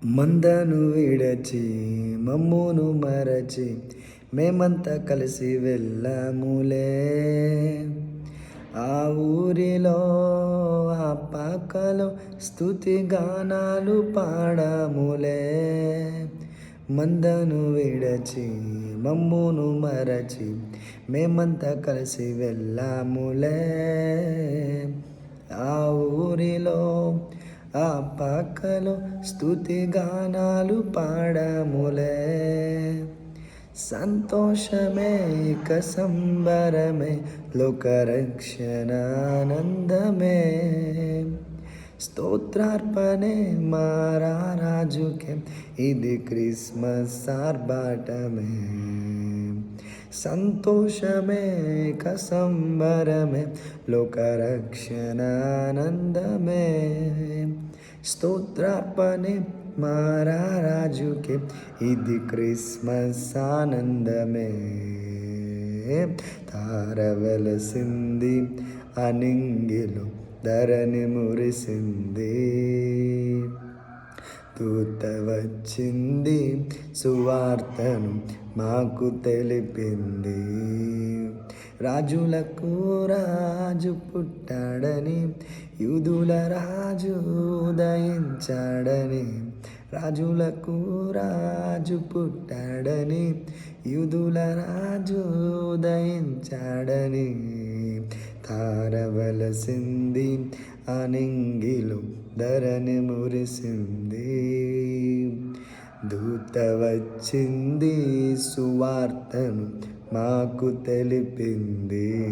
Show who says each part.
Speaker 1: మందను విడచి మమ్మును మరచి మేమంతా కలిసి వెళ్ళాములే. ఆ ఊరిలో ఆ పాకలో స్తుతి గానాలు పాడాములే. మందను విడచి మమ్మును మరచి మేమంతా కలిసి వెళ్ళాములే. ఆ ఊరిలో ఆ పాకలో స్తుతి గానాలు పాడాములే. సంతోషమే సంబరమే లోకరక్షణానందమే. స్తోత్రార్పణే మారా రాజుకే ఇది క్రిస్మస్ ఆర్భాటమే. సంతోషమే సంబరమే లోకరక్షణానందమే. స్తోత్రార్పణే మారా రాజుకే ఇది క్రిస్మస్ ఆనందమే. తారవలసింది అనింగిలో ధరణి మురిసింది. దూత వచ్చింది సువార్తను మాకు తెలిపింది. రాజులకు రాజు పుట్టాడని యూదుల రాజు ఉదయించాడని. రాజులకు రాజు పుట్టాడని యూదుల రాజు ఉదయించాడని. తారవలసింది అనింగిలో ధరణి మురిసింది. దూత వచ్చింది సువార్తను మాకు తెలిపింది.